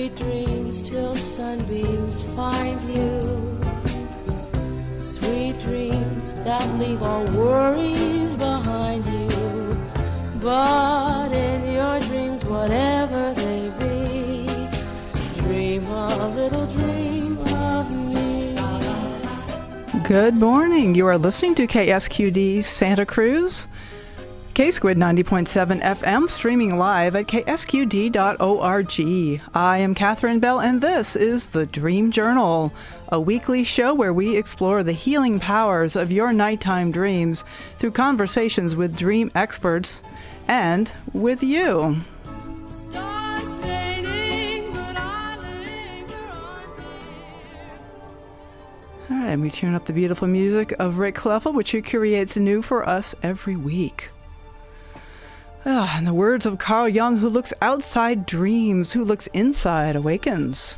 Sweet dreams till sunbeams find you. Sweet dreams that leave all worries behind you. But in your dreams, whatever they be, dream a little dream of me. Good morning. You are listening to KSQD Santa Cruz, K-Squid 90.7 FM, streaming live at ksqd.org. I am Catherine Bell, and this is the Dream Journal, a weekly show where we explore the healing powers of your nighttime dreams through conversations with dream experts and with you. Stars fading, but I linger on, dear. All right, we tune up the beautiful music of Rick Cleffel, which he creates new for us every week. In the words of Carl Jung, who looks outside dreams, who looks inside awakens.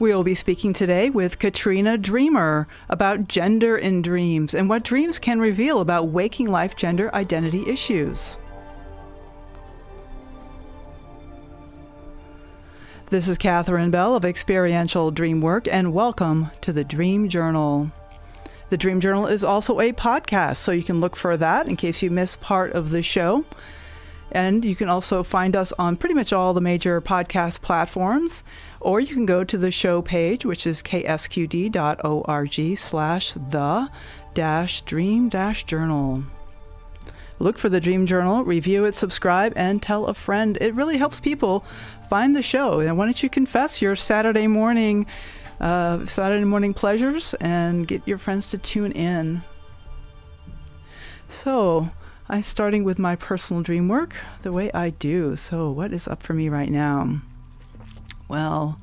We will be speaking today with Katrina Dreamer about gender in dreams and what dreams can reveal about waking life gender identity issues. This is Catherine Bell of Experiential Dreamwork, and welcome to the Dream Journal. The Dream Journal is also a podcast, so you can look for that in case you miss part of the show. And you can also find us on pretty much all the major podcast platforms, or you can go to the show page, which is ksqd.org/the-dream-journal. Look for the Dream Journal, review it, subscribe, and tell a friend. It really helps people find the show. And why don't you confess your Saturday morning pleasures and get your friends to tune in. So, I'm starting with my personal dream work the way I do. So, what is up for me right now? Well,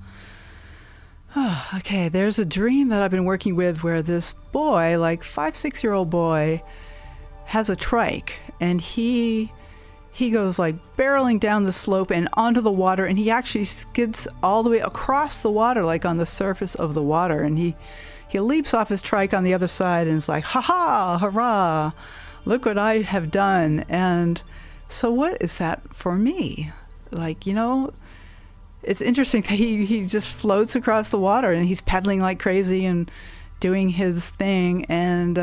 okay, there's a dream that I've been working with where this boy, like 5-6-year-old boy, has a trike, and he goes like barreling down the slope and onto the water, and he actually skids all the way across the water, like on the surface of the water, and he leaps off his trike on the other side and is like, ha ha, hurrah, look what I have done. And so what is that for me? Like, you know, it's interesting that he just floats across the water and he's pedaling like crazy and doing his thing, and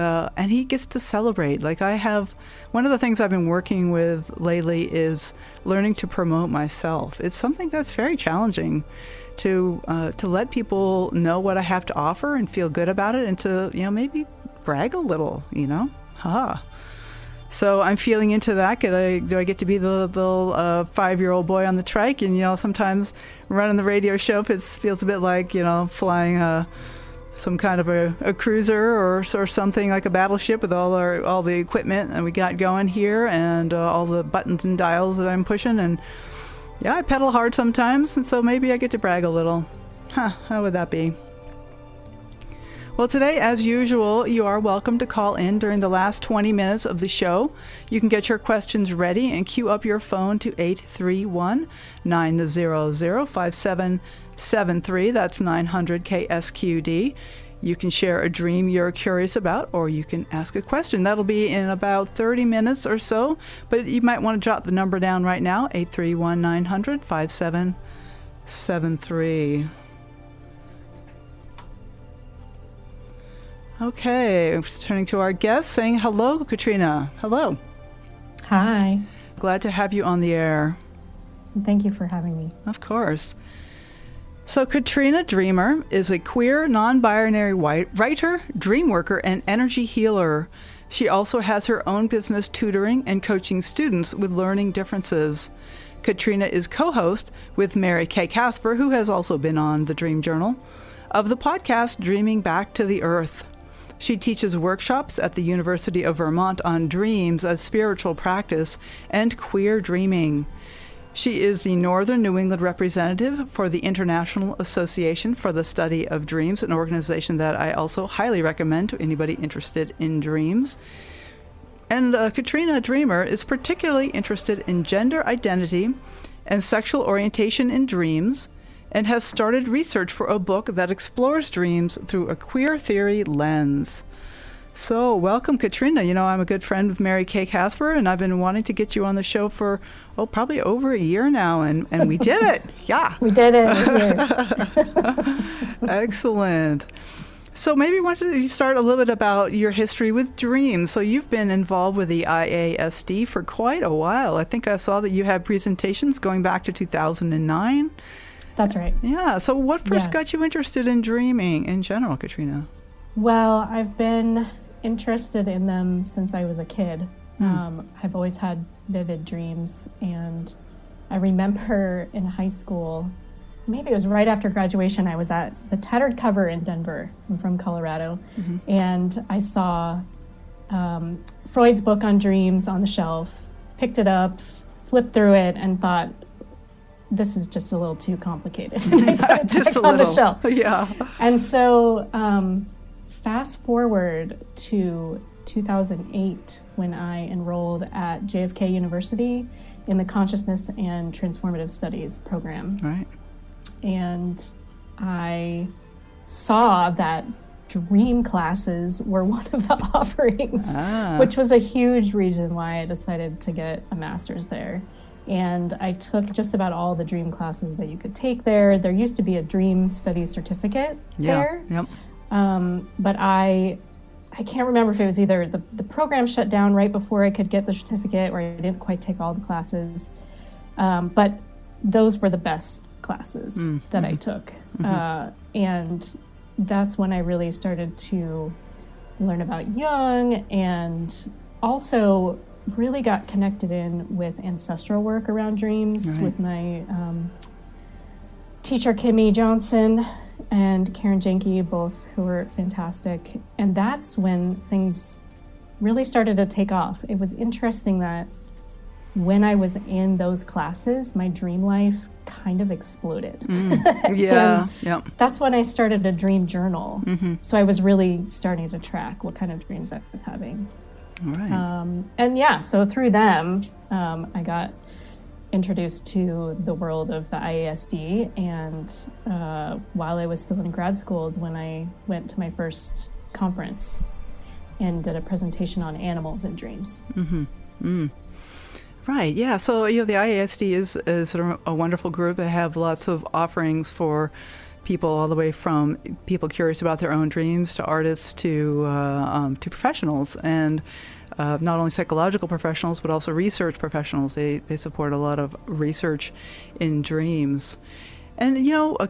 he gets to celebrate. Like, one of the things I've been working with lately is learning to promote myself. It's something that's very challenging to let people know what I have to offer and feel good about it, and to, you know, maybe brag a little, you know, haha. So I'm feeling into that. Do I get to be the little 5-year-old boy on the trike? And, you know, sometimes running the radio show feels a bit like, you know, flying some kind of a cruiser or something like a battleship with all the equipment that we got going here, and all the buttons and dials that I'm pushing. And yeah, I pedal hard sometimes, and so maybe I get to brag a little. How would that be? Well, today, as usual, you are welcome to call in during the last 20 minutes of the show. You can get your questions ready and queue up your phone to 831-900-5773. That's 900 KSQD. You can share a dream you're curious about, or you can ask a question. That'll be in about 30 minutes or so, but you might want to jot the number down right now, 831-900-5773. Okay, turning to our guest, saying hello, Katrina. Hello. Hi. Glad to have you on the air. Thank you for having me. Of course. So Katrina Dreamer is a queer, non-binary writer, dreamworker, and energy healer. She also has her own business tutoring and coaching students with learning differences. Katrina is co-host with Mary Kay Kasper, who has also been on the Dream Journal, of the podcast Dreaming Back to the Earth. She teaches workshops at the University of Vermont on dreams as spiritual practice and queer dreaming. She is the Northern New England representative for the International Association for the Study of Dreams, an organization that I also highly recommend to anybody interested in dreams. And Katrina Dreamer is particularly interested in gender identity and sexual orientation in dreams, and has started research for a book that explores dreams through a queer theory lens. So, welcome, Katrina. You know, I'm a good friend with Mary Kay Kasper, and I've been wanting to get you on the show for, probably over a year now, and we did it. Yeah. We did it. We're here. Excellent. So maybe why don't you start a little bit about your history with dreams. So you've been involved with the IASD for quite a while. I think I saw that you had presentations going back to 2009. That's right. Yeah. So what first got you interested in dreaming in general, Katrina? Well, I've been interested in them since I was a kid. I've always had vivid dreams, and I remember in high school, maybe it was right after graduation, I was at the Tattered Cover in Denver. I'm from Colorado, and I saw Freud's book on dreams on the shelf, picked it up, flipped through it, and thought, this is just a little too complicated. Just a on little. the shelf. Yeah. And so fast forward to 2008 when I enrolled at JFK University in the Consciousness and Transformative Studies program. Right. And I saw that dream classes were one of the offerings, which was a huge reason why I decided to get a master's there. And I took just about all the dream classes that you could take there. There used to be a dream studies certificate there. Yep. But I can't remember if it was either the program shut down right before I could get the certificate, or I didn't quite take all the classes. But those were the best classes that I took. And that's when I really started to learn about Jung, and also really got connected in with ancestral work around dreams with my teacher, Kimmy Johnson, and Karen Jenke, both who were fantastic. And that's when things really started to take off. It was interesting that when I was in those classes, my dream life kind of exploded. Yeah. Yep. That's when I started a dream journal. So I was really starting to track what kind of dreams I was having. All right. And yeah, so through them, I got introduced to the world of the IASD, and while I was still in grad school is when I went to my first conference and did a presentation on animals and dreams. Right, yeah. So, the IASD is a wonderful group. They have lots of offerings for people all the way from people curious about their own dreams to artists to professionals, and not only psychological professionals but also research professionals. They support a lot of research in dreams. And,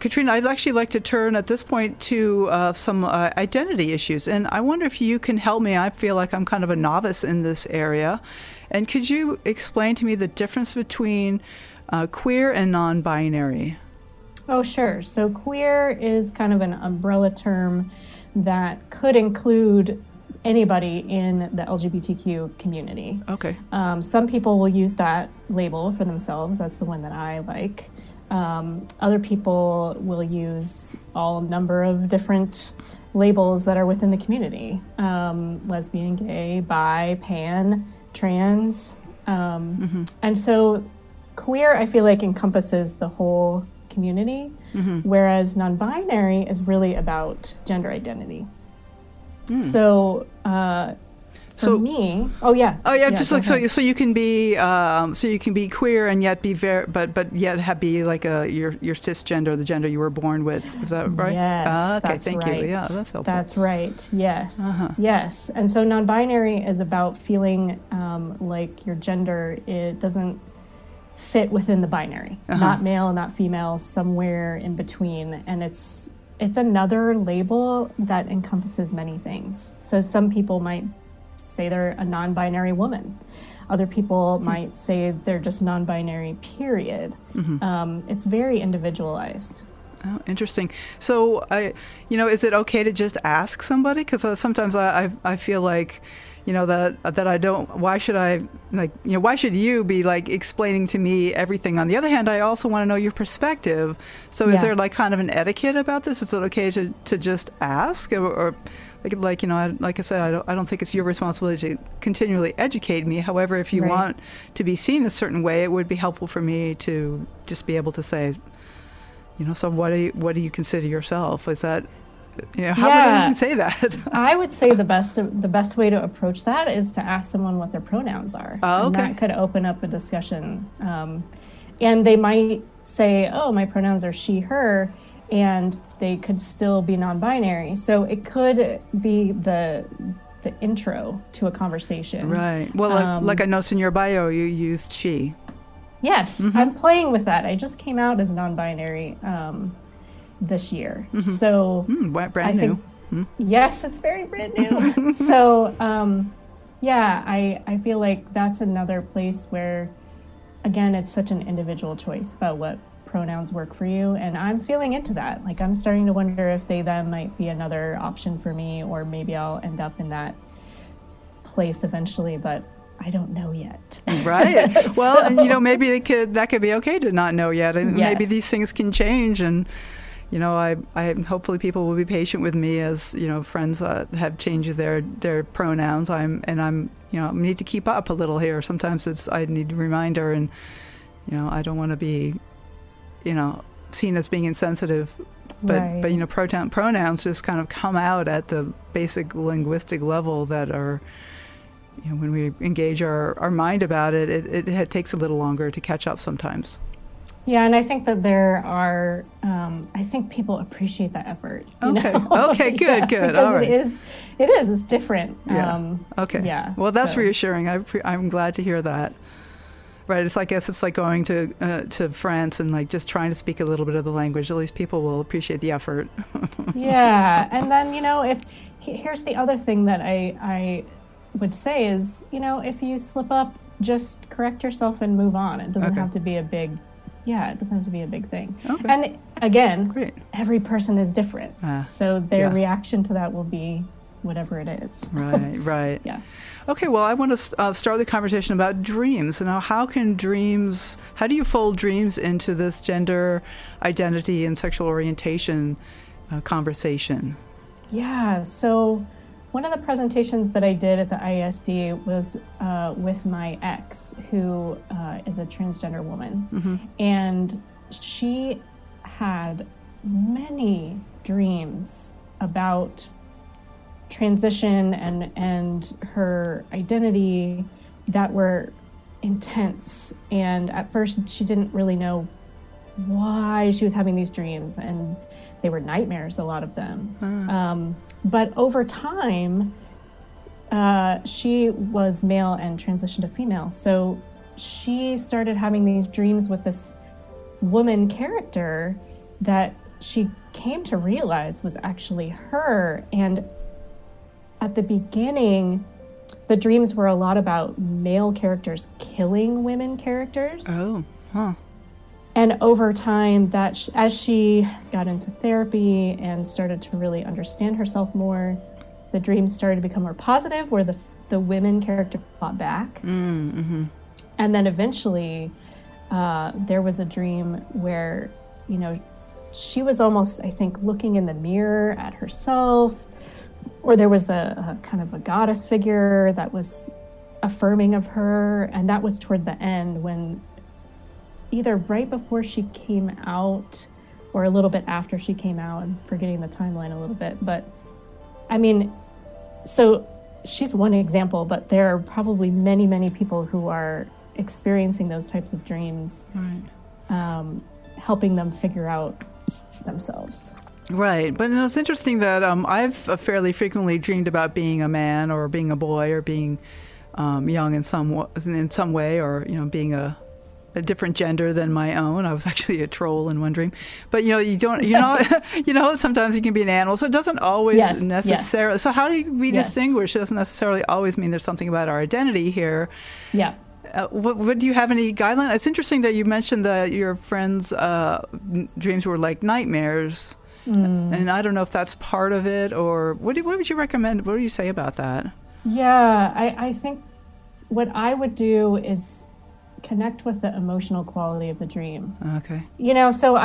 Katrina, I'd actually like to turn at this point to some identity issues. And I wonder if you can help me. I feel like I'm kind of a novice in this area. And could you explain to me the difference between queer and non-binary? Oh, sure. So queer is kind of an umbrella term that could include anybody in the LGBTQ community. Okay. Some people will use that label for themselves. That's the one that I like. Other people will use all number of different labels that are within the community. Lesbian, gay, bi, pan, trans. And so queer, I feel like, encompasses the whole community, whereas non-binary is really about gender identity. So for me, just like so you can be queer and yet be but yet be like your cisgender, the gender you were born with. Is that right? Yes, okay, that's thank right. you. Yeah, that's helpful. That's right. Yes, yes. And so non-binary is about feeling like your gender, it doesn't fit within the binary, not male, not female, somewhere in between, and it's another label that encompasses many things. So some people might say they're a non-binary woman. Other people might say they're just non-binary, period. It's very individualized. Oh, interesting. So, is it okay to just ask somebody? Because sometimes I feel like, that I don't. Why should I why should you be explaining to me everything? On the other hand, I also want to know your perspective. So, is there kind of an etiquette about this? Is it okay to just ask, or like I said, I don't think it's your responsibility to continually educate me. However, if you want to be seen a certain way, it would be helpful for me to just be able to say, so what do you consider yourself? Is that how would I even say that? I would say the best way to approach that is to ask someone what their pronouns are. Oh, okay. And that could open up a discussion. And they might say, oh, my pronouns are she, her, and they could still be non-binary. So it could be the intro to a conversation. Right. Well, like I noticed in your bio, you used she. Yes, I'm playing with that. I just came out as non-binary this year. So brand new. Yes, it's very brand new. So I feel like that's another place where, again, it's such an individual choice about what pronouns work for you. And I'm feeling into that. Like, I'm starting to wonder if they then might be another option for me, or maybe I'll end up in that place eventually, but I don't know yet. Right. Well, and maybe that could be okay to not know yet. And maybe these things can change. And, I hopefully people will be patient with me as, friends have changed their pronouns. I'm need to keep up a little here. Sometimes I need a reminder, and, I don't want to be, seen as being insensitive. But, right. but pronouns just kind of come out at the basic linguistic level that are, when we engage our mind about it, it takes a little longer to catch up sometimes. Yeah, and I think that there are, I think people appreciate that effort. Okay. Okay, good. Because all right. it's different. Yeah. Okay. Yeah. Well, that's reassuring. I'm glad to hear that. Right. I guess it's like going to France and like just trying to speak a little bit of the language. At least people will appreciate the effort. Yeah. And then, here's the other thing that I would say is, if you slip up, just correct yourself and move on. It doesn't have to be a big thing. Okay. And again, great. Every person is different. So their reaction to that will be whatever it is. Right. Yeah. Okay, well, I want to start the conversation about dreams. Now, how do you fold dreams into this gender identity and sexual orientation conversation? Yeah, so one of the presentations that I did at the ISD was with my ex, who is a transgender woman. And she had many dreams about transition and her identity that were intense. And at first she didn't really know why she was having these dreams, and they were nightmares, a lot of them. But over time, she was male and transitioned to female. So she started having these dreams with this woman character that she came to realize was actually her. And at the beginning, the dreams were a lot about male characters killing women characters. Oh, huh. And over time, as she got into therapy and started to really understand herself more, the dreams started to become more positive, where the women character fought back. And then eventually, there was a dream where, she was almost, I think, looking in the mirror at herself, or there was a kind of a goddess figure that was affirming of her. And that was toward the end, when either right before she came out or a little bit after she came out. I'm forgetting the timeline a little bit. But, I mean, so she's one example, but there are probably many, many people who are experiencing those types of dreams, helping them figure out themselves. Right. But it's interesting that I've fairly frequently dreamed about being a man or being a boy or being young in some way, or, being a different gender than my own. I was actually a troll in one dream. But, sometimes you can be an animal. So it doesn't always necessarily. Yes. So how do we distinguish? It doesn't necessarily always mean there's something about our identity here. Yeah. What do you have any guideline? It's interesting that you mentioned that your friends' dreams were like nightmares. And I don't know if that's part of it, or what would you recommend? What do you say about that? Yeah, I think what I would do is connect with the emotional quality of the dream. Okay. So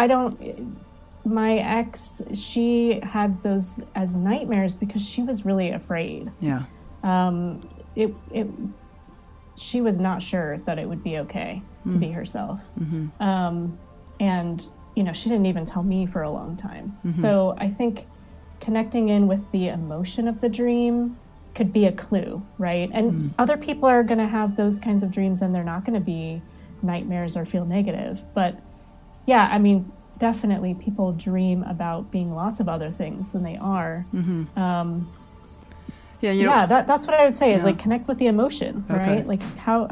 my ex, she had those as nightmares because she was really afraid. Yeah. She was not sure that it would be okay to be herself. And she didn't even tell me for a long time. So I think connecting in with the emotion of the dream could be a clue, right? And other people are going to have those kinds of dreams and they're not going to be nightmares or feel negative. But yeah, I mean, definitely people dream about being lots of other things than they are. That's what I would say is like connect with the emotion, right? Like how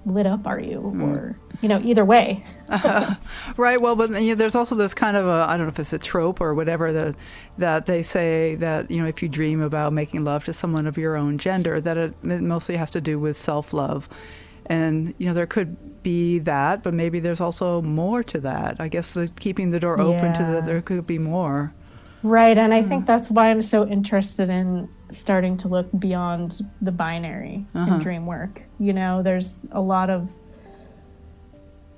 lit up are you, or either way. Right. Well, but there's also this kind of I don't know if it's a trope or whatever that they say that if you dream about making love to someone of your own gender, that it mostly has to do with self-love, and there could be that, but maybe there's also more to that. I guess keeping the door open to that there could be more. Right, and I think that's why I'm so interested in starting to look beyond the binary in dream work. There's a lot of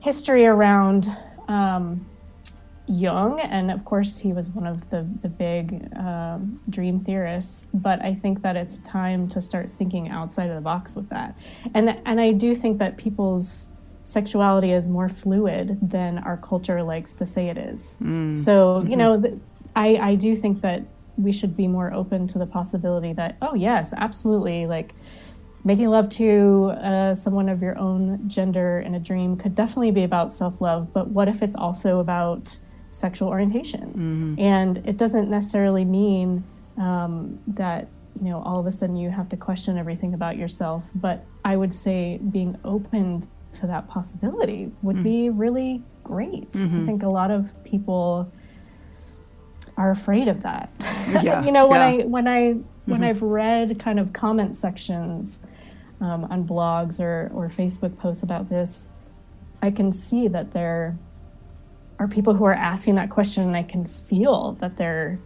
history around Jung, and of course he was one of the big dream theorists, but I think that it's time to start thinking outside of the box with that. And I do think that people's sexuality is more fluid than our culture likes to say it is. So, I do think that we should be more open to the possibility that, oh yes, absolutely, like making love to someone of your own gender in a dream could definitely be about self-love, but what if it's also about sexual orientation? And it doesn't necessarily mean that, all of a sudden you have to question everything about yourself, but I would say being open to that possibility would be really great. I think a lot of people are afraid of that. When I've read kind of comment sections on blogs or Facebook posts about this, I can see that there are people who are asking that question, and I can feel that they're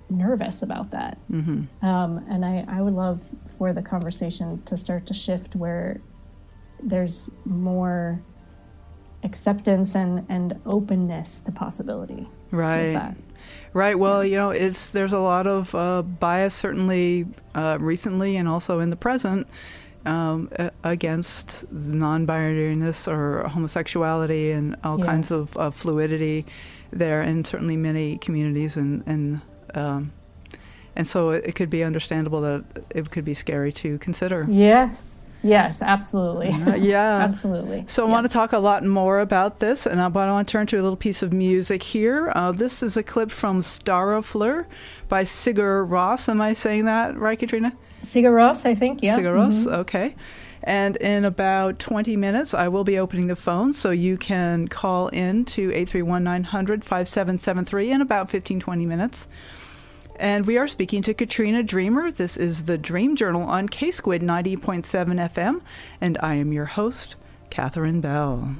nervous about that. And I would love for the conversation to start to shift where there's more acceptance and openness to possibility. Right. Right. Well, there's a lot of bias, certainly recently and also in the present, against non-binariness or homosexuality and all kinds of fluidity there, and certainly many communities, and so it could be understandable that it could be scary to consider. Yes, absolutely. Absolutely. So I want to talk a lot more about this, but I want to turn to a little piece of music here. This is a clip from Starofleur by Sigur Rós. Am I saying that right, Katrina? Sigur Rós, I think, yeah. Sigur Rós, okay. And in about 20 minutes, I will be opening the phone, so you can call in to 831-900-5773 in about 15-20 minutes. And we are speaking to Katrina Dreamer. This is the Dream Journal on K-Squid 90.7 FM, and I am your host, Catherine Bell.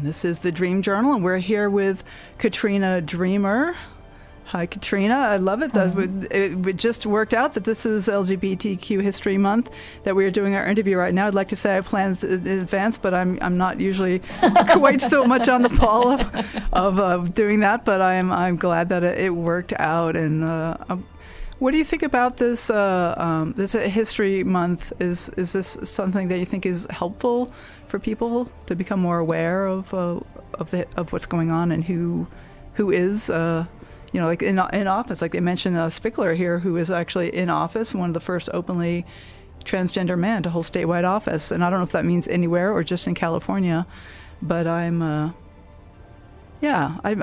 This is the Dream Journal, and we're here with Katrina Dreamer. Hi, Katrina. I love it. It just worked out that this is LGBTQ History Month, that we are doing our interview right now. I'd like to say I planned in advance, but I'm not usually quite so much on the ball of doing that. But I'm glad that it worked out. And what do you think about this? This History Month, is this something that you think is helpful for people to become more aware of what's going on and who is like in office? Like they mentioned Spickler here, who is actually in office, one of the first openly transgender men to hold statewide office. And I don't know if that means anywhere or just in California, but I'm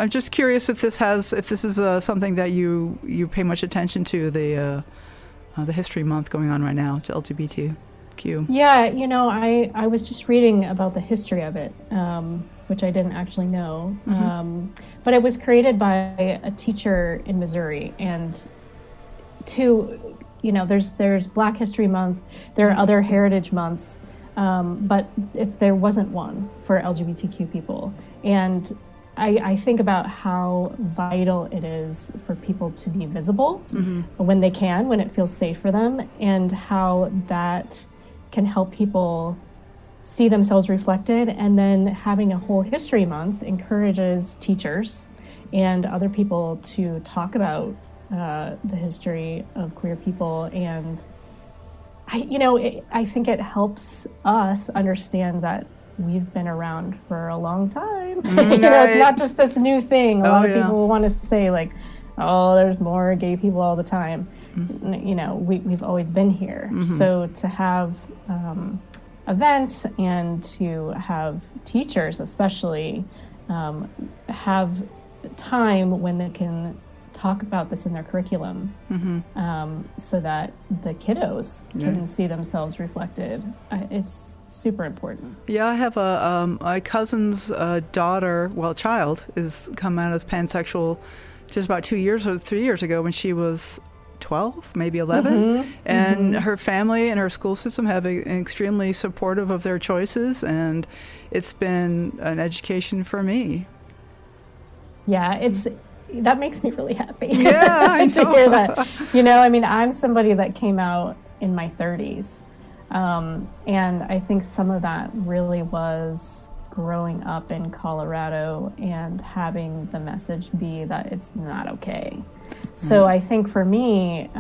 just curious if this is something that you pay much attention to, the History Month going on right now to LGBTQ. Yeah, I was just reading about the history of it, which I didn't actually know. But it was created by a teacher in Missouri, and there's Black History Month, there are other heritage months, but there wasn't one for LGBTQ people. And I think about how vital it is for people to be visible when they can, when it feels safe for them, and how that can help people see themselves reflected. And then having a whole history month encourages teachers and other people to talk about the history of queer people. And I think it helps us understand that we've been around for a long time. It's not just this new thing. A lot of people want to say like, oh, there's more gay people all the time. We've always been here. So to have events and to have teachers especially have time when they can talk about this in their curriculum, so that the kiddos can see themselves reflected. It's super important. Yeah, I have my cousin's child is come out as pansexual just about 2 years or 3 years ago when she was 12, maybe 11. And her family and her school system have been extremely supportive of their choices, and it's been an education for me. Yeah, that makes me really happy. Yeah, I know. To hear that. I'm somebody that came out in my 30s. And I think some of that really was growing up in Colorado and having the message be that it's not okay. So I think for me,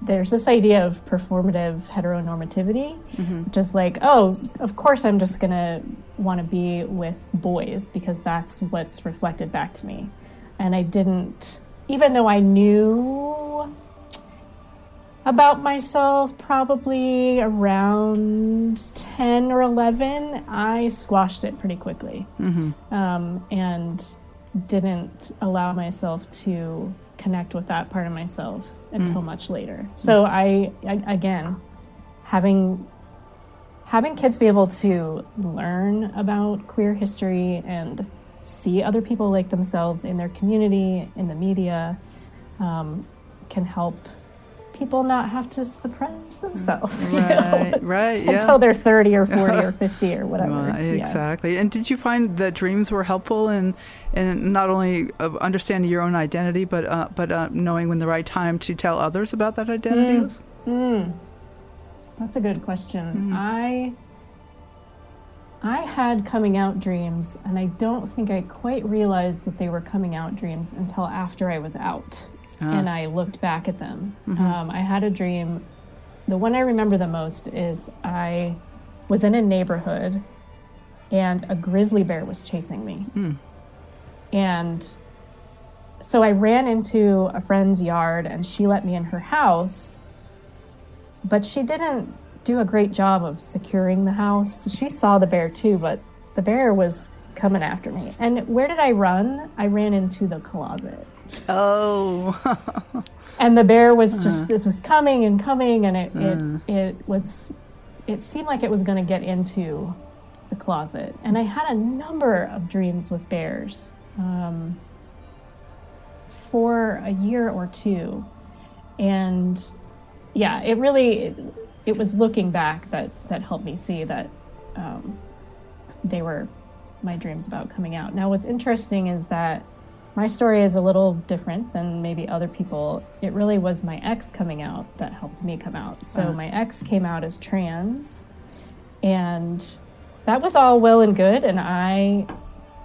there's this idea of performative heteronormativity, just like, oh, of course I'm just going to want to be with boys because that's what's reflected back to me. And I didn't, even though I knew about myself probably around 10 or 11, I squashed it pretty quickly, and didn't allow myself to connect with that part of myself until much later. So I again, having kids be able to learn about queer history and see other people like themselves in their community, in the media, can help people not have to suppress themselves, until they're 30 or 40 or 50 or whatever. Exactly. And did you find that dreams were helpful in not only understanding your own identity, but knowing when the right time to tell others about that identity was? That's a good question. I had coming out dreams, and I don't think I quite realized that they were coming out dreams until after I was out. And I looked back at them. I had a dream. The one I remember the most is I was in a neighborhood and a grizzly bear was chasing me. And so I ran into a friend's yard and she let me in her house, but she didn't do a great job of securing the house. She saw the bear too, but the bear was coming after me. And where did I run? I ran into the closet. Oh. And the bear was just, it was coming and coming, and it seemed like it was going to get into the closet. And I had a number of dreams with bears for a year or two. And yeah, it was looking back that helped me see that they were my dreams about coming out. Now, what's interesting is that my story is a little different than maybe other people. It really was my ex coming out that helped me come out. So my ex came out as trans, and that was all well and good. And I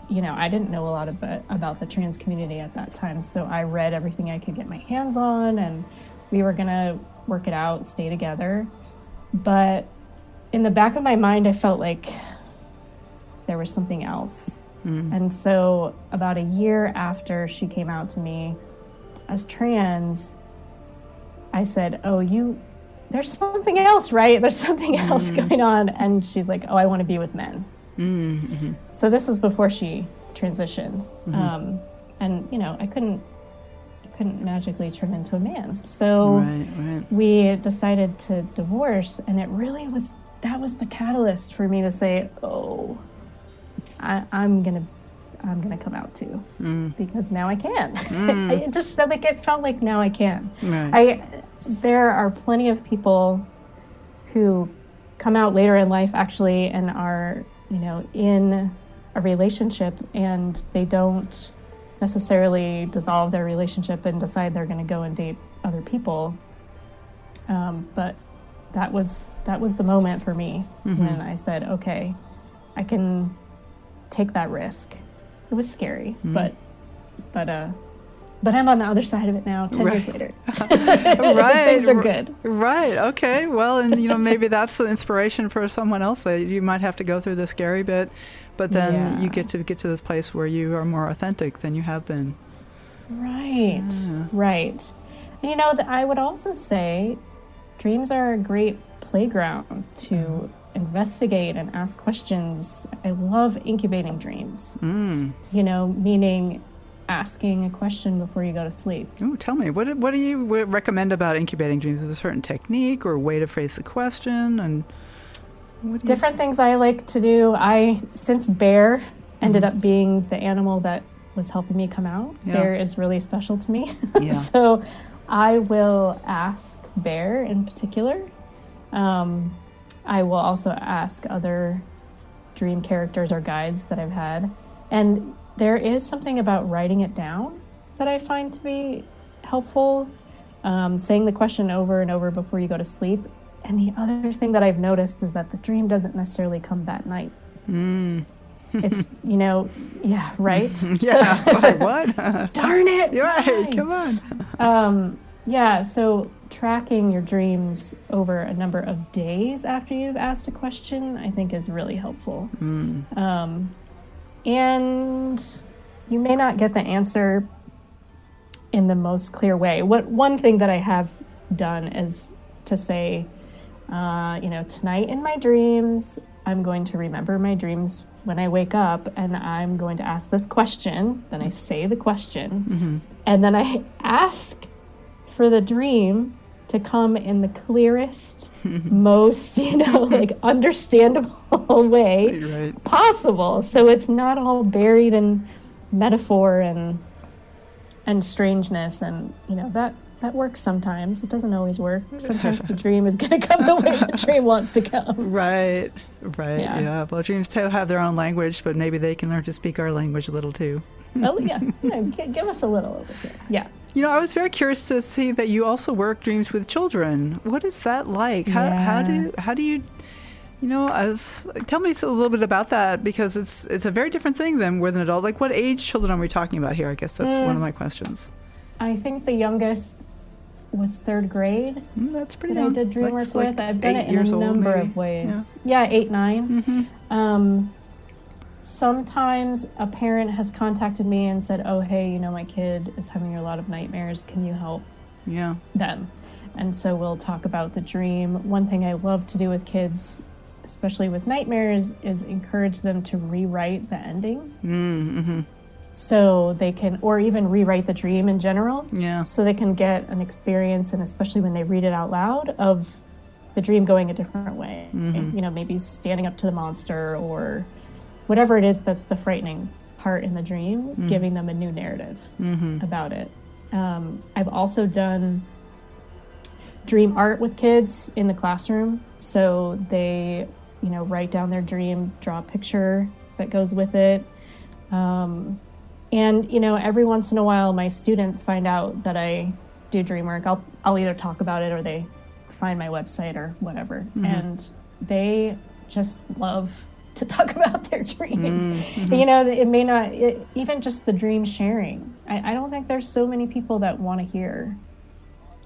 didn't know a lot about the trans community at that time. So I read everything I could get my hands on, and we were gonna work it out, stay together. But in the back of my mind, I felt like there was something else. And so about a year after she came out to me as trans, I said, there's something else, right? There's something else going on. And she's like, I want to be with men. So this was before she transitioned. And, I couldn't magically turn into a man. So we decided to divorce, and it really that was the catalyst for me to say, I'm gonna come out too, because now I can. It just it felt like now I can. There are plenty of people who come out later in life actually and are in a relationship and they don't necessarily dissolve their relationship and decide they're going to go and date other people. But that was the moment for me when I said, okay, I can take that risk. It was scary, but I'm on the other side of it now, 10 years later. Right. Things are good. Right. Okay. Well, and maybe that's the inspiration for someone else, that you might have to go through the scary bit, but then you get to this place where you are more authentic than you have been. Right. Yeah. Right. And I would also say dreams are a great playground to investigate and ask questions. I love incubating dreams. Meaning asking a question before you go to sleep. Oh, tell me, what do you recommend about incubating dreams? Is there a certain technique or way to phrase the question? And different things I like to do. Since bear ended up being the animal that was helping me come out, bear is really special to me. Yeah. So I will ask bear in particular. I will also ask other dream characters or guides that I've had. And there is something about writing it down that I find to be helpful, saying the question over and over before you go to sleep. And the other thing that I've noticed is that the dream doesn't necessarily come that night. It's, yeah, right? Yeah, So, what? darn it! You're right, Why? come on. Yeah, so tracking your dreams over a number of days after you've asked a question, I think is really helpful. And you may not get the answer in the most clear way. One thing that I have done is to say, tonight in my dreams, I'm going to remember my dreams when I wake up, and I'm going to ask this question. Then I say the question, and then I ask for the dream to come in the clearest, most, understandable way possible. So it's not all buried in metaphor and strangeness. And, that works sometimes. It doesn't always work. Sometimes the dream is going to come the way the dream wants to come. Right. Yeah. Well, dreams too have their own language, but maybe they can learn to speak our language a little too. Oh, yeah. Give us a little over here. Yeah. I was very curious to see that you also work dreams with children. What is that like? How do you tell me a little bit about that, because it's a very different thing than with an adult. Like, what age children are we talking about here? I guess that's one of my questions. I think the youngest was 3rd grade. That's pretty young. I did Dreamwork with. I've done it in a number of ways. Yeah, 8, 9. Sometimes a parent has contacted me and said, oh, hey, my kid is having a lot of nightmares. Can you help them? And so we'll talk about the dream. One thing I love to do with kids, especially with nightmares, is encourage them to rewrite the ending. So they can, or even rewrite the dream in general. Yeah. So they can get an experience, and especially when they read it out loud, of the dream going a different way. Maybe standing up to the monster or whatever it is that's the frightening part in the dream, giving them a new narrative about it. I've also done dream art with kids in the classroom. So they, write down their dream, draw a picture that goes with it. And, every once in a while, my students find out that I do dream work. I'll either talk about it or they find my website or whatever. And they just love to talk about their dreams. It may not, even just the dream sharing. I don't think there's so many people that want to hear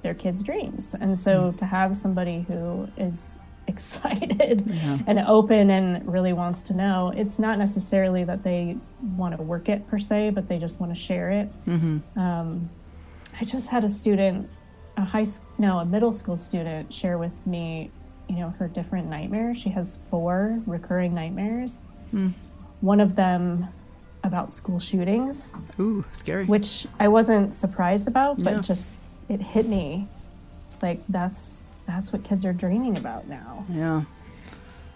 their kids' dreams. And so to have somebody who is excited and open and really wants to know, it's not necessarily that they want to work it per se, but they just want to share it. I just had a student, a middle school student, share with me her different nightmares. She has 4 recurring nightmares. One of them about school shootings. Ooh, scary. Which I wasn't surprised about, but just it hit me like that's what kids are dreaming about now. Yeah.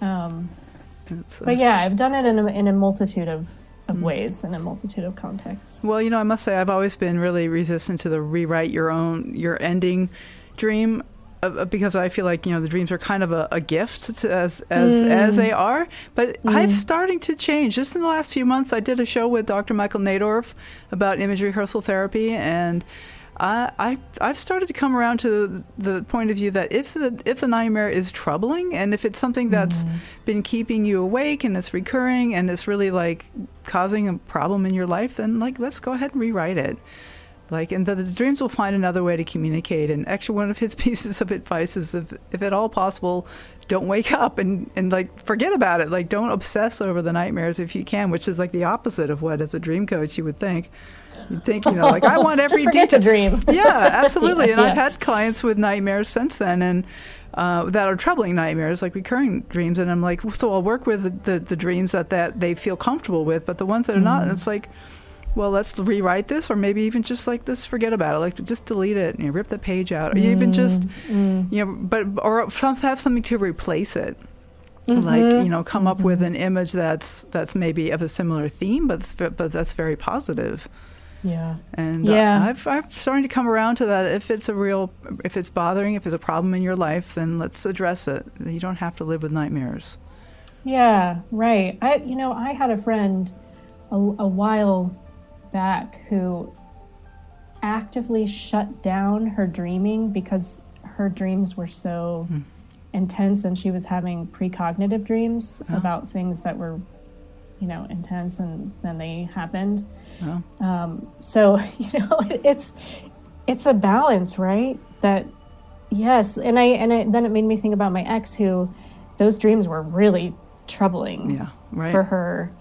But yeah, I've done it in a multitude of ways, in a multitude of contexts. Well, I must say I've always been really resistant to the rewrite your ending dream. because I feel like, the dreams are kind of a gift as they are. But I'm starting to change. Just in the last few months, I did a show with Dr. Michael Nadorf about image rehearsal therapy, and I've started to come around to the point of view that if the nightmare is troubling, and if it's something that's been keeping you awake and it's recurring and it's really like causing a problem in your life, then like let's go ahead and rewrite it. Like, and the dreams will find another way to communicate. And actually, one of his pieces of advice is, if at all possible, don't wake up and like forget about it. Like, don't obsess over the nightmares if you can, which is like the opposite of what, as a dream coach, you would think. You'd think, like, I want every Just forget detail. the dream. Yeah, absolutely. And Yeah. I've had clients with nightmares since then, and that are troubling nightmares, like recurring dreams. And I'm like, so I'll work with the dreams that they feel comfortable with, but the ones that are not, and it's like, well, let's rewrite this, or maybe even just like this, forget about it, like just delete it, rip the page out, or even just, or have something to replace it. Like, come up with an image that's maybe of a similar theme, but that's very positive. Yeah. And I'm starting to come around to that. If it's bothering, if it's a problem in your life, then let's address it. You don't have to live with nightmares. Yeah, right. I had a friend a while back who actively shut down her dreaming because her dreams were so intense, and she was having precognitive dreams about things that were, intense, and then they happened. So it's a balance, right? That yes, and then it made me think about my ex, who those dreams were really troubling for her.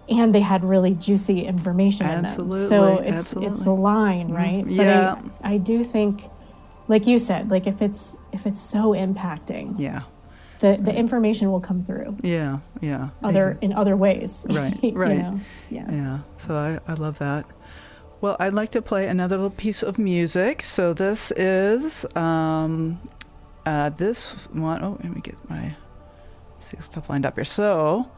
And they had really juicy information in them. So it's a line, right? Yeah. But I do think, like you said, like if it's so impacting, the information will come through. Yeah. In other ways. Right. Yeah. So I love that. Well, I'd like to play another little piece of music. So this is this one. Oh, let me get my stuff lined up here. So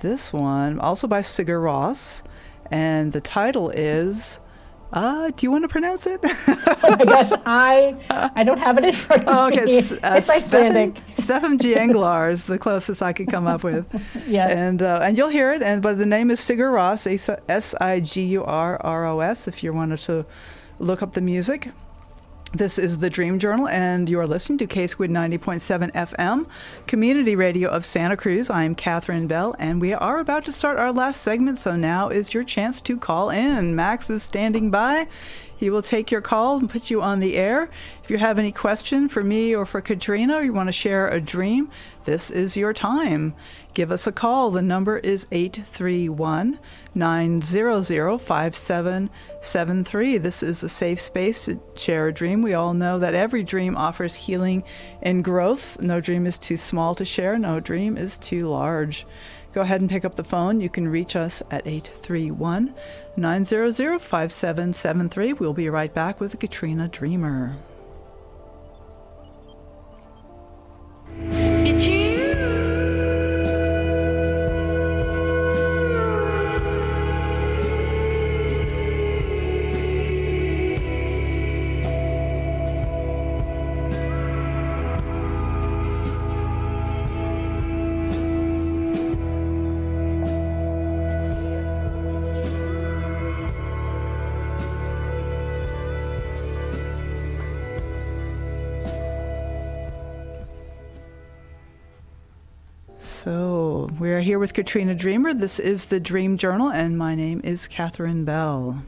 this one, also by Sigur Rós, and the title is, do you want to pronounce it? Oh my gosh, I don't have it in front of me. It's Icelandic. Stefan Gjenglar is the closest I could come up with. Yeah. And you'll hear it, but the name is Sigur Rós, Sigurros, if you wanted to look up the music. This is the Dream Journal, and you are listening to K-Squid 90.7 FM, Community Radio of Santa Cruz. I'm Catherine Bell, and we are about to start our last segment, so now is your chance to call in. Max is standing by. He will take your call and put you on the air. If you have any question for me or for Katrina, or you want to share a dream, this is your time. Give us a call. The number is 831-900-5773. This is a safe space to share a dream. We all know that every dream offers healing and growth. No dream is too small to share. No dream is too large. Go ahead and pick up the phone. You can reach us at 831-900-5773. We'll be right back with Katrina Dreamer. It's you. So we are here with Katrina Dreamer. This is the Dream Journal, and my name is Catherine Bell.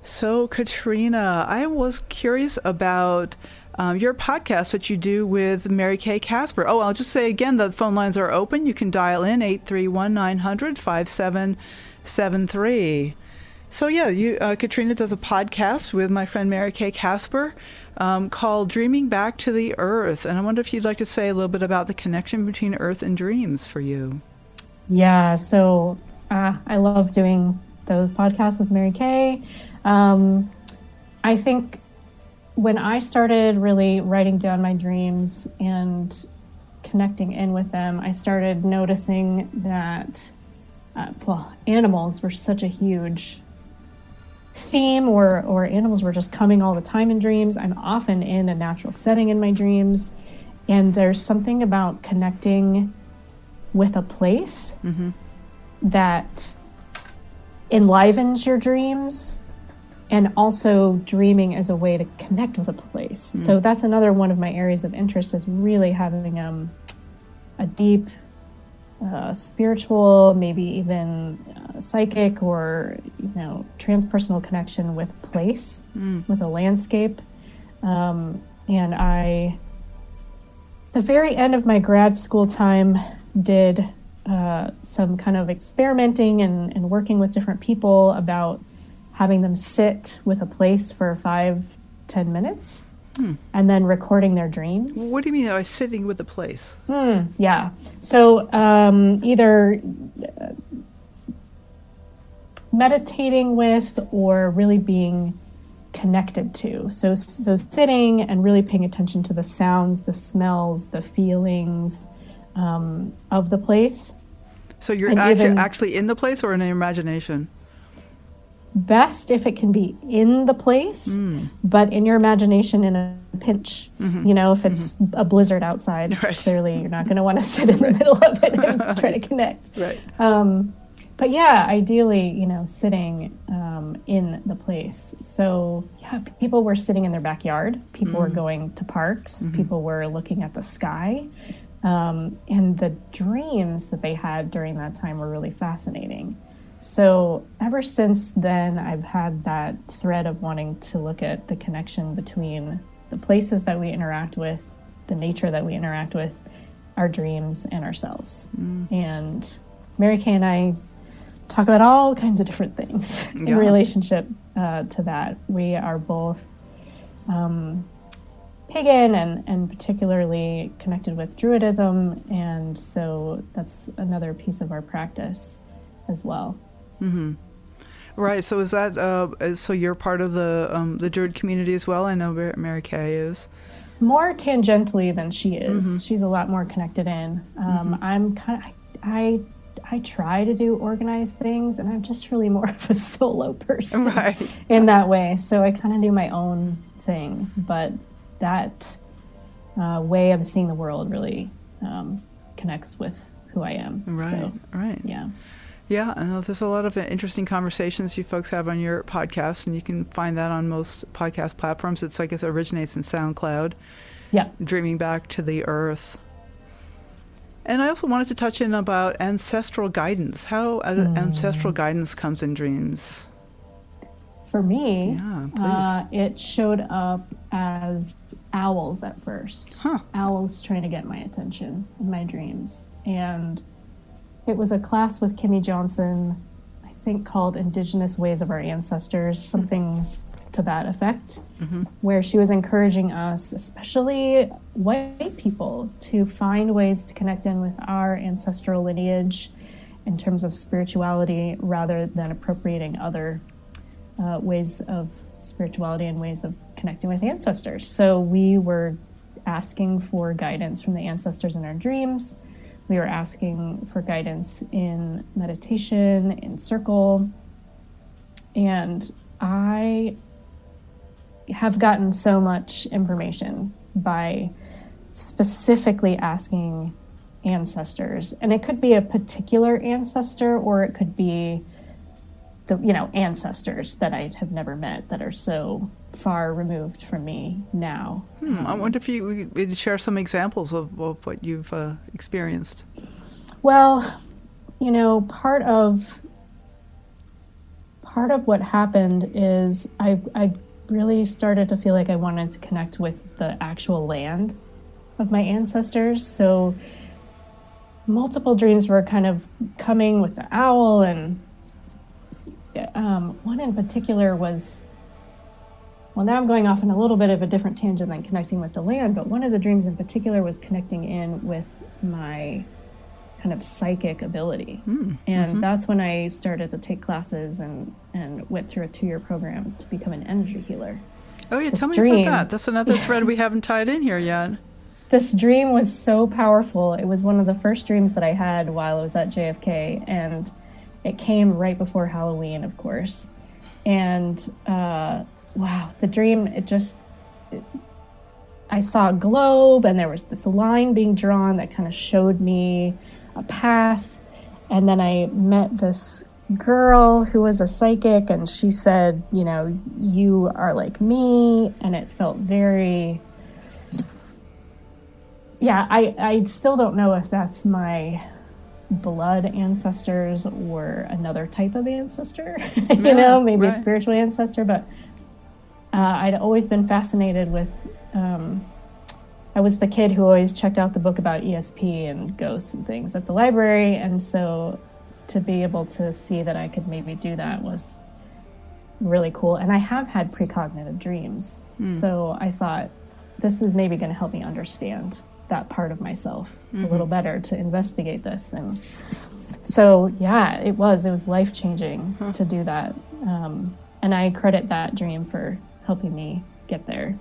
So Katrina, I was curious about your podcast that you do with Mary Kay Kasper. Oh, I'll just say again, the phone lines are open. You can dial in 831-900-5773. So yeah, Katrina does a podcast with my friend Mary Kay Kasper called Dreaming Back to the Earth. And I wonder if you'd like to say a little bit about the connection between Earth and dreams for you. Yeah, so I love doing those podcasts with Mary Kay. I think when I started really writing down my dreams and connecting in with them, I started noticing that, animals were such a huge theme or animals were just coming all the time in dreams. I'm often in a natural setting in my dreams. And there's something about connecting with a place that enlivens your dreams, and also dreaming as a way to connect with a place. So that's another one of my areas of interest, is really having a deep spiritual, maybe even psychic or transpersonal connection with place, with a landscape. And I, the very end of my grad school time, did some kind of experimenting and working with different people about having them sit with a place for 5-10 minutes and then recording their dreams. What do you mean by sitting with a place? Yeah. So either meditating with or really being connected to. So sitting and really paying attention to the sounds, the smells, the feelings of the place. So you're actually in the place or in your imagination? Best if it can be in the place, but in your imagination in a pinch. If it's a blizzard outside, clearly you're not going to want to sit in the middle of it and try to connect. Right. But yeah, ideally, sitting in the place. So yeah, people were sitting in their backyard. People were going to parks. People were looking at the sky. And the dreams that they had during that time were really fascinating. So ever since then, I've had that thread of wanting to look at the connection between the places that we interact with, the nature that we interact with, our dreams, and ourselves. And Mary Kay and I talk about all kinds of different things in relationship to that. We are both pagan and particularly connected with Druidism, and so that's another piece of our practice as well. Right. So is that so you're part of the Druid community as well? I know Mary Kay is. More tangentially than she is. She's a lot more connected in. I'm kind of I try to do organized things, and I'm just really more of a solo person in that way. So I kind of do my own thing, but that way of seeing the world really connects with who I am. Yeah. Yeah, and there's a lot of interesting conversations you folks have on your podcast, and you can find that on most podcast platforms. It's like it originates in SoundCloud. Yeah. Dreaming Back to the Earth. And I also wanted to touch in about ancestral guidance, how ancestral guidance comes in dreams. For me, please. It showed up as owls at first. Owls trying to get my attention in my dreams. And it was a class with Kimmy Johnson, I think called Indigenous Ways of Our Ancestors, something to that effect, where she was encouraging us, especially white people, to find ways to connect in with our ancestral lineage in terms of spirituality rather than appropriating other ways of spirituality and ways of connecting with ancestors. So we were asking for guidance from the ancestors in our dreams. We were asking for guidance in meditation, in circle. And I have gotten so much information by specifically asking ancestors. And it could be a particular ancestor, or it could be the ancestors that I have never met that are so far removed from me now. I wonder if you would share some examples of what you've experienced. Well, part of what happened is I really started to feel like I wanted to connect with the actual land of my ancestors. So multiple dreams were kind of coming with the owl, and one in particular was, well, now I'm going off on a little bit of a different tangent than connecting with the land, but one of the dreams in particular was connecting in with my kind of psychic ability. And that's when I started to take classes and went through a 2-year program to become an energy healer. Oh yeah, tell me about that. That's another thread we haven't tied in here yet. This dream was so powerful. It was one of the first dreams that I had while I was at JFK, and it came right before Halloween, of course. And wow, the dream, I saw a globe and there was this line being drawn that kind of showed me a path. And then I met this girl who was a psychic, and she said, you know, you are like me. And it felt very, yeah, I still don't know if that's my blood ancestors or another type of ancestor, you know, maybe a spiritual ancestor, but I'd always been fascinated with, I was the kid who always checked out the book about ESP and ghosts and things at the library, and so to be able to see that I could maybe do that was really cool. And I have had precognitive dreams, so I thought this is maybe going to help me understand that part of myself a little better, to investigate this. And so yeah, it was life-changing to do that, and I credit that dream for helping me get there.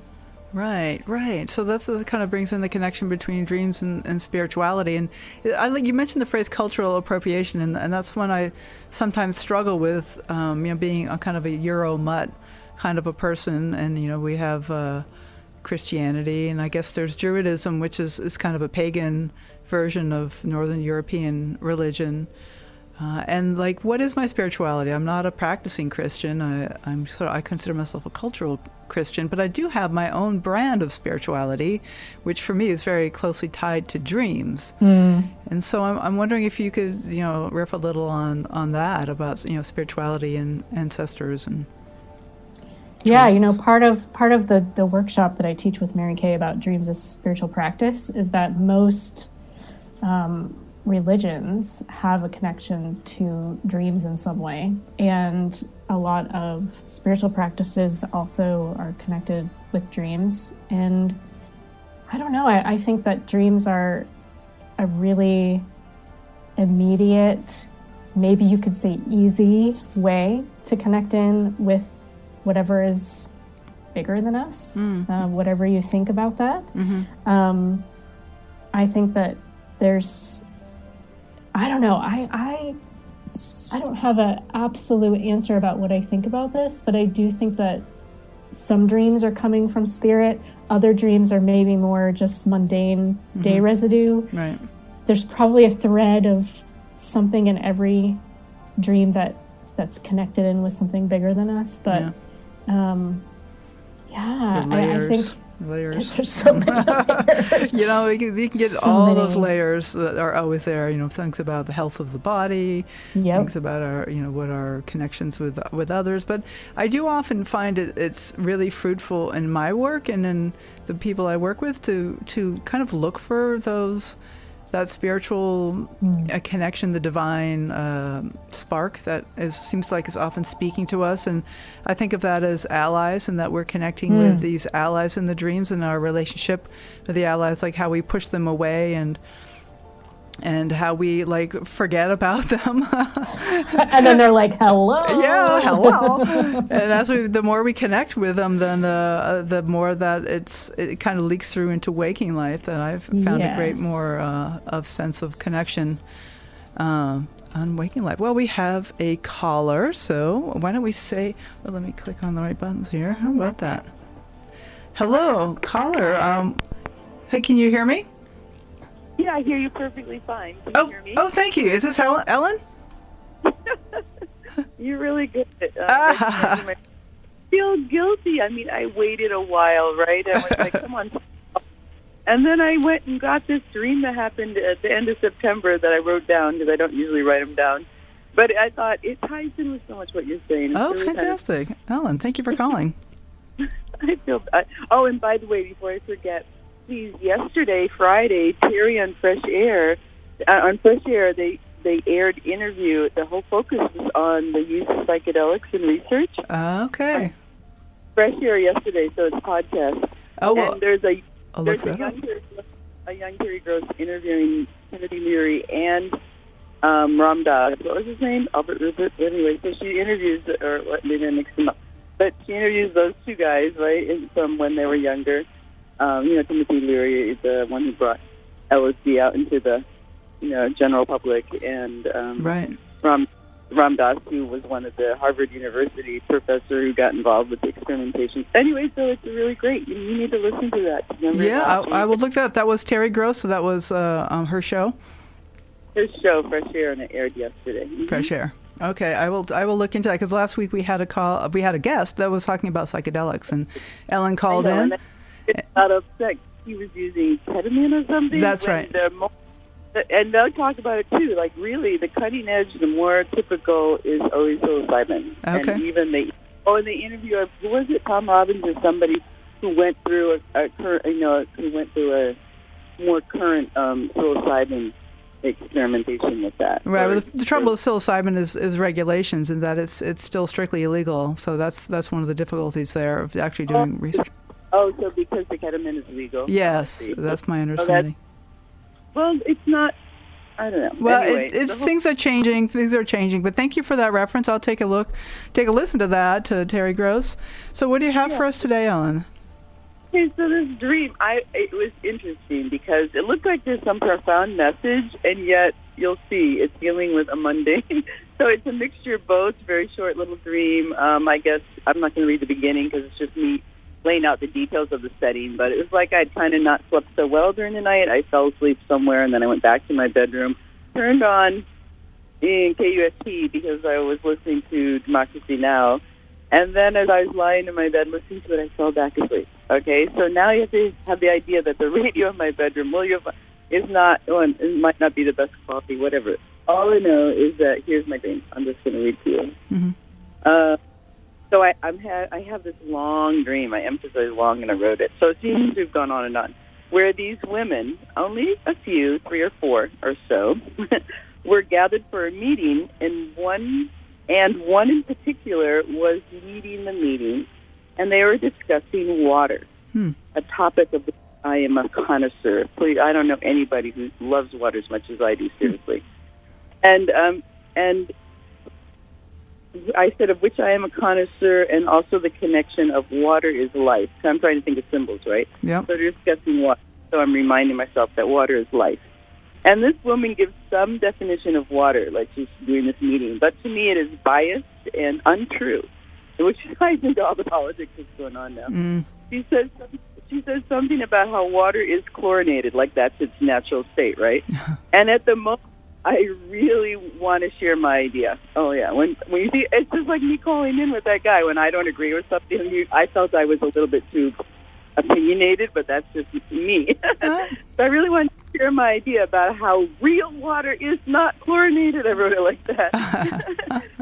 Right. So that kind of brings in the connection between dreams and spirituality. And you mentioned the phrase cultural appropriation, and that's one I sometimes struggle with, being a kind of a Euro mutt kind of a person. And, you know, we have Christianity, and I guess there's Druidism, which is kind of a pagan version of Northern European religion. And like, what is my spirituality? I'm not a practicing Christian. I consider myself a cultural Christian, but I do have my own brand of spirituality, which for me is very closely tied to dreams. And so I'm wondering if you could, you know, riff a little on that about, you know, spirituality and ancestors and. Yeah, you know, part of the workshop that I teach with Mary Kay about dreams as spiritual practice is that most religions have a connection to dreams in some way, and a lot of spiritual practices also are connected with dreams. And I don't know, I think that dreams are a really immediate, maybe you could say easy way to connect in with whatever is bigger than us, whatever you think about that. I think that there's, I don't know, I don't have an absolute answer about what I think about this, but I do think that some dreams are coming from spirit, other dreams are maybe more just mundane day residue. Right. There's probably a thread of something in every dream that's connected in with something bigger than us, but I think layers. There's so many layers. You know, you can get all those layers that are always there. You know, things about the health of the body, things about our, you know, what our connections with others. But I do often find it's really fruitful in my work and in the people I work with to kind of look for that spiritual connection, the divine spark that seems like is often speaking to us. And I think of that as allies, and that we're connecting with these allies in the dreams and our relationship with the allies, like how we push them away and how we like forget about them. And then they're like, hello. Yeah, hello. And the more we connect with them, then the more that it kind of leaks through into waking life, that I've found a great more of sense of connection on waking life. Well, we have a caller, so why don't we say, well, let me click on the right buttons here. How about that? Hello, caller. Hey, can you hear me? Yeah, I hear you perfectly fine. Can you hear me? Oh, thank you. Is this Ellen? You're really good at I feel guilty. I mean, I waited a while, right? I was like, come on. And then I went and got this dream that happened at the end of September that I wrote down, because I don't usually write them down. But I thought it ties in with so much what you're saying. It's really fantastic. Ellen, thank you for calling. I feel and by the way, before I forget, yesterday, Friday, Terry on Fresh Air, they aired interview. The whole focus was on the use of psychedelics in research. Okay. Fresh Air yesterday, so it's podcast. Oh, well, and there's a young Terry Gross interviewing Kennedy Leary and Ramdas. What was his name? Albert Rupert. Anyway, so she interviews, or what? Maybe I mixed them up. But she interviews those two guys, right, from when they were younger. Timothy Leary is the one who brought LSD out into the, general public, and right. Ram Dass, who was one of the Harvard University professor who got involved with the experimentation. Anyway, so it's really great. You need to listen to that. Yeah, I will look that up. That was Terry Gross, so that was her show? Her show, Fresh Air, and it aired yesterday. Mm-hmm. Fresh Air. Okay, I will look into that, because last week we had a guest that was talking about psychedelics, and Ellen called in. It's not upset. He was using ketamine or something. That's right. And they'll talk about it too. Like, really, the cutting edge, the more typical is always psilocybin. Okay. And even in the interview, who was it? Tom Robbins or somebody who went through who went through a more current psilocybin experimentation with that. Right. Well, the trouble with psilocybin is regulations, and that it's still strictly illegal. So that's one of the difficulties there of actually doing research. Oh, so because the ketamine is legal? Yes, that's my understanding. Well, it's not. I don't know. Well, anyway, things are changing. Things are changing. But thank you for that reference. I'll take a listen to that, to Terry Gross. So, what do you have for us today, Ellen? Okay, so this dream, it was interesting because it looked like there's some profound message, and yet you'll see it's dealing with a mundane. So it's a mixture of both. Very short little dream. I guess I'm not going to read the beginning because it's just me laying out the details of the setting, but it was like I'd kind of not slept so well during the night. I fell asleep somewhere, and then I went back to my bedroom, turned on in KUST because I was listening to Democracy Now!, and then as I was lying in my bed listening to it, I fell back asleep. Okay, so now you have to have the idea that the radio in my bedroom it might not be the best quality, whatever. All I know is that here's my dream. I'm just going to read to you. Mm-hmm. So I have this long dream. I emphasize long, and I wrote it. So it seems to have gone on and on, where these women, only a few, 3 or 4 or so, were gathered for a meeting, and one in particular was leading the meeting, and they were discussing water, a topic of which I am a connoisseur. Please, I don't know anybody who loves water as much as I do, seriously. And I said, of which I am a connoisseur, and also the connection of water is life. So I'm trying to think of symbols, right? Yeah. So they're discussing water. So I'm reminding myself that water is life. And this woman gives some definition of water, like she's doing this meeting. But to me, it is biased and untrue, which ties into all the politics that's going on now. Mm. She says something about how water is chlorinated, like that's its natural state, right? And at the moment, I really want to share my idea. Oh, yeah. When you see, it's just like me calling in with that guy when I don't agree with something. I felt I was a little bit too opinionated, but that's just me. So I really want to share my idea about how real water is not chlorinated. I wrote it like that.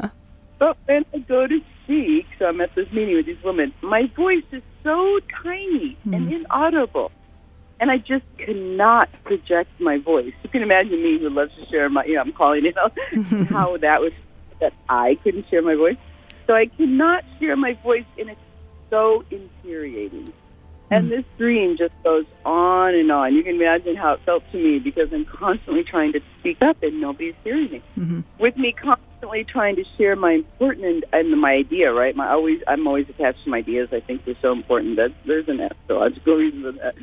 But when I go to speak, so I'm at this meeting with these women, my voice is so tiny and inaudible. And I just cannot project my voice. You can imagine me who loves to share I'm calling it out, how that I couldn't share my voice. So I cannot share my voice, and it's so infuriating. And this dream just goes on and on. You can imagine how it felt to me because I'm constantly trying to speak up and nobody's hearing me. Mm-hmm. With me constantly trying to share my important and my idea, right? I'm always attached to my ideas. I think they're so important. There's an astrological reason for that.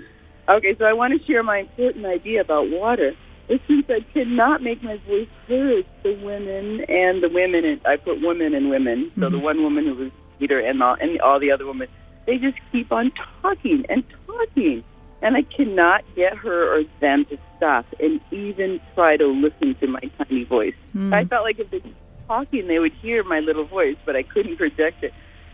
Okay, so I want to share my important idea about water. But since I cannot make my voice heard, the women, and I put women and women, so the one woman who was leader and all the other women, they just keep on talking and talking. And I cannot get her or them to stop and even try to listen to my tiny voice. I felt like if they were talking, they would hear my little voice, but I couldn't project it.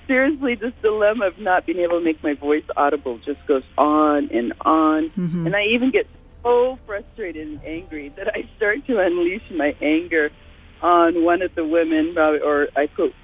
Seriously, this dilemma of not being able to make my voice audible just goes on and on. Mm-hmm. And I even get so frustrated and angry that I start to unleash my anger on one of the women, or I put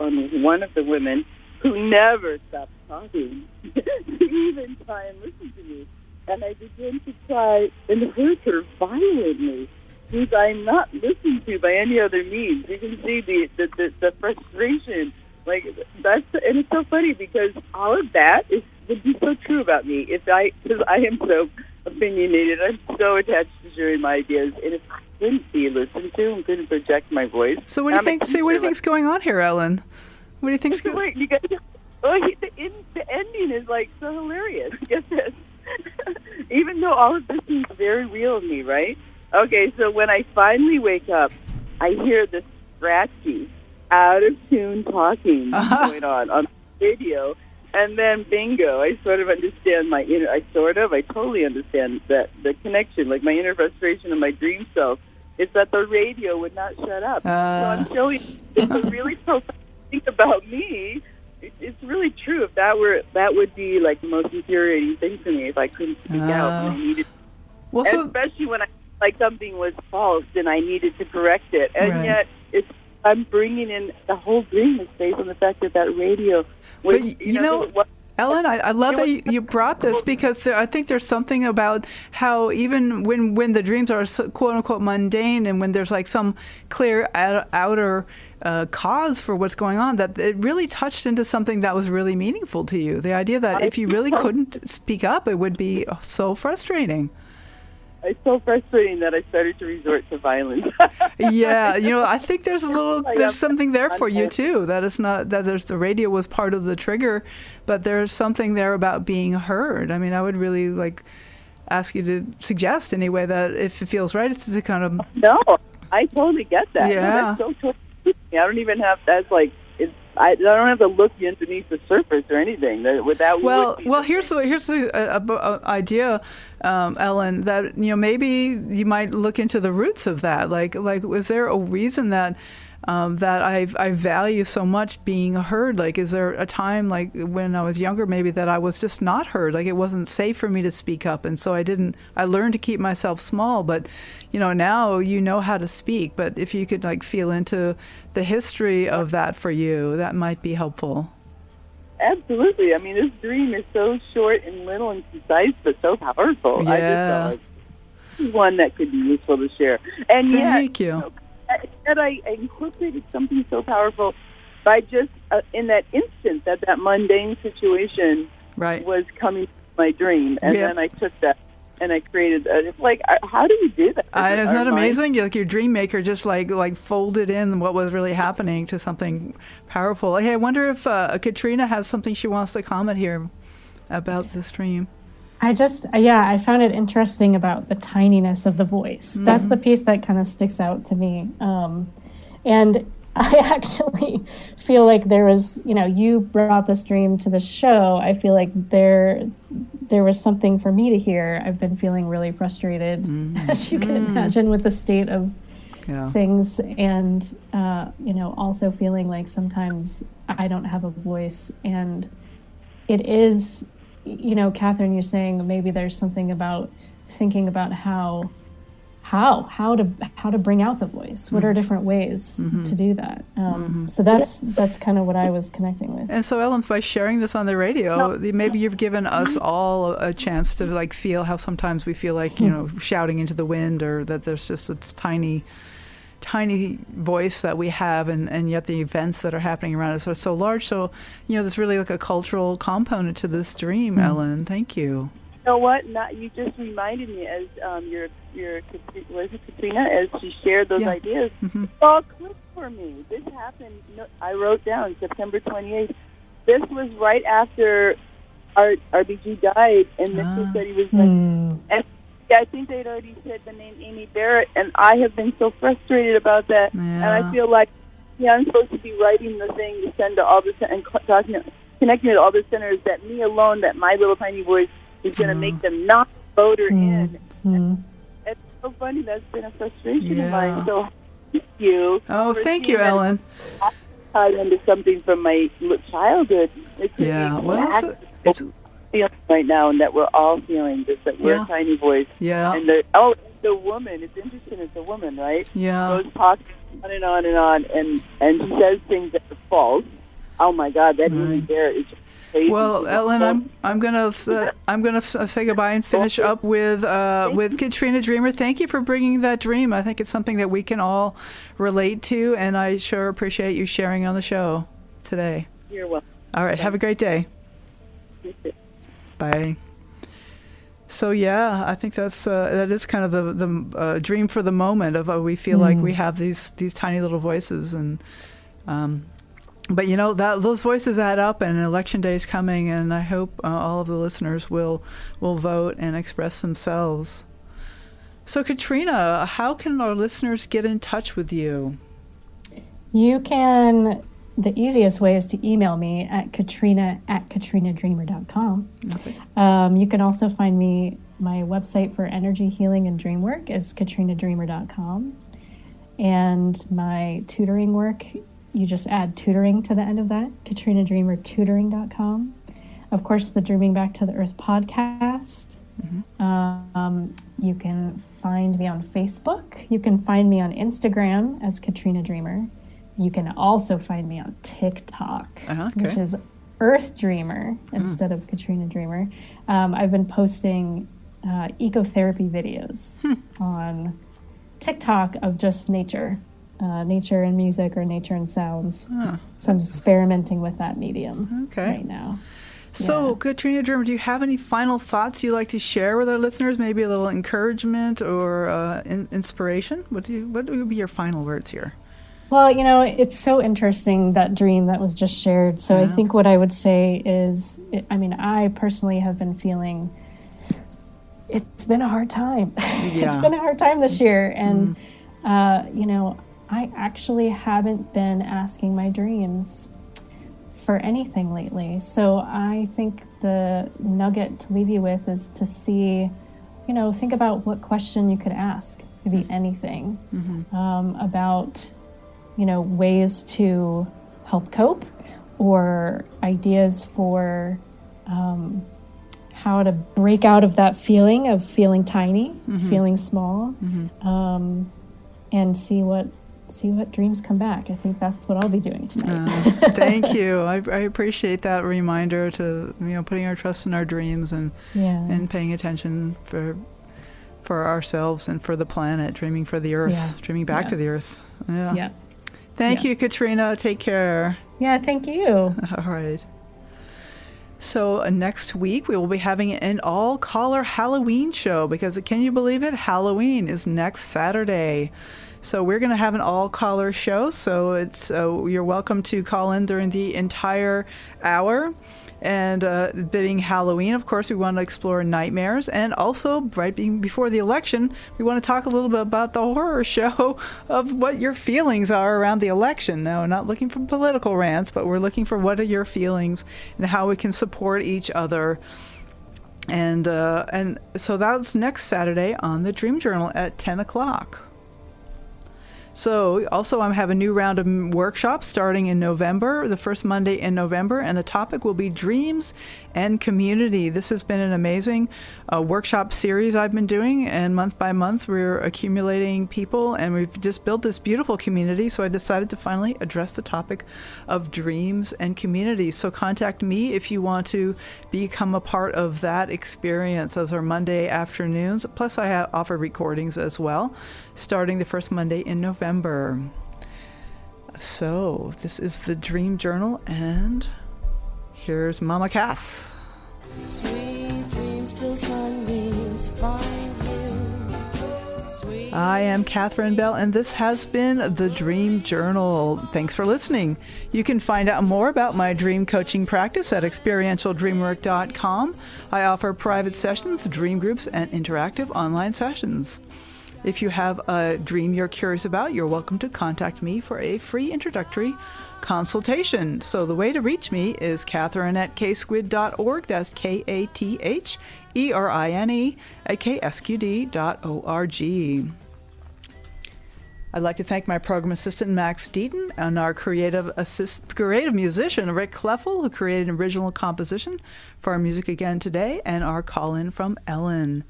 on one of the women who never stops talking to even try and listen to me. And I begin to try and hurt her violently because I'm not listened to by any other means. You can see the frustration. Like and it's so funny because all of that would be so true about me because I am so opinionated. I'm so attached to sharing my ideas, and if I couldn't be listened to and couldn't project my voice. So what do you think? What do you think's going on here, Ellen? What do you think's going? You guys, the ending is like so hilarious. Get this, even though all of this seems very real to me, right? Okay, so when I finally wake up, I hear this scratchy, out of tune talking going on the radio. And then bingo, I sort of understand I totally understand that the connection, like my inner frustration and my dream self, is that the radio would not shut up. So I'm showing it's a really profound thing about me. It's really true. If that would be like the most infuriating thing for me if I couldn't speak out when I needed. Well, especially when I like something was false and I needed to correct it, and yet I'm bringing in the whole dream is based on the fact that radio. Was, but you know Ellen, I love that you brought this because I think there's something about how even when the dreams are quote unquote mundane and when there's like some clear outer cause for what's going on, that it really touched into something that was really meaningful to you. The idea that if you really couldn't speak up, it would be so frustrating. It's so frustrating that I started to resort to violence. Yeah, I think there's something there for you too. The radio was part of the trigger, but there's something there about being heard. I mean, I would really ask you to suggest anyway that if it feels right, it's to kind of. No, I totally get that. Yeah, no, that's so totally. I don't even have I don't have to look underneath the surface or anything. Here's the idea, Ellen, that maybe you might look into the roots of that. Like is there a reason that I value so much being heard? Like, is there a time like when I was younger, maybe that I was just not heard? Like, it wasn't safe for me to speak up, and so I learned to keep myself small. But now you know how to speak. But if you could feel into the history of that for you, that might be helpful. Absolutely. I mean, this dream is so short and little and concise, but so powerful. Yeah. I just felt like one that could be useful to share. And Thank you. That I incorporated something so powerful by just in that instant that mundane situation was coming to my dream, and then I took that and I created. It's like, how do you do that? Isn't that amazing? Like your dream maker just like folded in what was really happening to something powerful. Hey, I wonder if Katrina has something she wants to comment here about this dream. I found it interesting about the tininess of the voice. Mm-hmm. That's the piece that kind of sticks out to me. And I actually feel like there was, you brought this dream to the show. I feel like there was something for me to hear. I've been feeling really frustrated, as you can imagine, with the state of things. And, also feeling like sometimes I don't have a voice. And it is... Catherine, you're saying maybe there's something about thinking about how to bring out the voice. What are different ways to do that? So that's kind of what I was connecting with. And so, Ellen, by sharing this on the radio, maybe you've given us all a chance to feel how sometimes we feel like shouting into the wind, or that there's just this tiny voice that we have, and yet the events that are happening around us are so large. So, there's really a cultural component to this dream, Ellen. Thank you. You know what? You just reminded me as Katrina, as she shared those ideas. It all clicked for me. This happened. I wrote down September 28th. This was right after RBG died, and Mitchell said he was and I think they'd already said the name Amy Barrett, and I have been so frustrated about that. Yeah. And I feel like, I'm supposed to be writing the thing to send to all the and connecting to all the centers. That me alone, that my little tiny voice is going to make them not vote her in. And it's so funny. That's been a frustration of mine. So thank you. Oh, thank you, Ellen. I tied into something from my childhood. It's feeling right now, and that we're all feeling, just that we're a tiny voice. Yeah. And the woman, it's interesting, it's a woman, right? Yeah. Goes talking on and on and on, and she says things that are false. Oh my God, that really there is just crazy. Well, Ellen, I'm gonna say goodbye and finish up with Katrina Dreamer. Thank you for bringing that dream. I think it's something that we can all relate to, and I sure appreciate you sharing on the show today. You're welcome. All right, have a great day. You too. Bye. So I think that is kind of the dream for the moment of we feel like we have these tiny little voices, and but those voices add up, and election day is coming, and I hope all of the listeners will vote and express themselves. So Katrina, how can our listeners get in touch with you? You can, the easiest way is to email me at katrina@katrinadreamer.com. Okay. You can also find me, my website for energy healing and dream work is katrinadreamer.com. And my tutoring work, you just add tutoring to the end of that, katrinadreamertutoring.com. Of course, the Dreaming Back to the Earth podcast. You can find me on Facebook. You can find me on Instagram as Katrina Dreamer. You can also find me on TikTok, which is Earth Dreamer instead of Katrina Dreamer. I've been posting ecotherapy videos on TikTok of just nature and music or nature and sounds. So I'm experimenting with that medium right now. So, Katrina Dreamer, do you have any final thoughts you'd like to share with our listeners? Maybe a little encouragement or inspiration? What would be your final words here? Well, it's so interesting, that dream that was just shared. So I think what I would say is, I personally have been feeling it's been a hard time. It's been a hard time this year. And, I actually haven't been asking my dreams for anything lately. So I think the nugget to leave you with is to see, think about what question you could ask. It could be anything about, ways to help cope, or ideas for how to break out of that feeling of feeling tiny, feeling small, and see what dreams come back. I think that's what I'll be doing tonight. Thank you. I appreciate that reminder to putting our trust in our dreams and paying attention for ourselves and for the planet, dreaming for the earth, dreaming back to the earth. Thank you, Katrina. Take care. Yeah, thank you. All right. So next week we will be having an all-caller Halloween show, because can you believe it? Halloween is next Saturday. So we're going to have an all-caller show. So it's you're welcome to call in during the entire hour. And being Halloween, of course, we want to explore nightmares. And also, before the election, we want to talk a little bit about the horror show of what your feelings are around the election. Now, we're not looking for political rants, but we're looking for what are your feelings and how we can support each other. And so that's next Saturday on the Dream Journal at 10 o'clock. So also I have a new round of workshops starting in November, the first Monday in November, and the topic will be dreams and community. This has been an amazing workshop series I've been doing, and month by month we're accumulating people, and we've just built this beautiful community. So I decided to finally address the topic of dreams and community. So contact me if you want to become a part of that experience. Those are Monday afternoons. Plus I offer recordings as well, starting the first Monday in November. So this is the Dream Journal, and here's Mama Cass. Sweet dreams till sunbeams find you. Sweet I am Catherine Bell, and this has been the Dream Journal. Thanks for listening. You can find out more about my dream coaching practice at experientialdreamwork.com. I offer private sessions, dream groups, and interactive online sessions. If you have a dream you're curious about, you're welcome to contact me for a free introductory consultation. So the way to reach me is Catherine@ksquid.org. That's KATHERINE at ksqd.org. I'd like to thank my program assistant, Max Deaton, and our creative musician, Rick Kleffel, who created an original composition for our music again today, and our call-in from Ellen.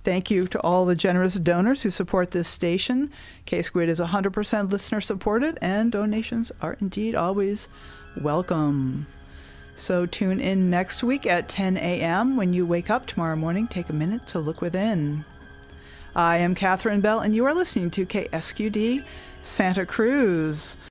Thank you to all the generous donors who support this station. K-Squid is 100% listener supported, and donations are indeed always welcome. So tune in next week at 10 a.m. When you wake up tomorrow morning, take a minute to look within. I am Catherine Bell, and you are listening to KSQD Santa Cruz.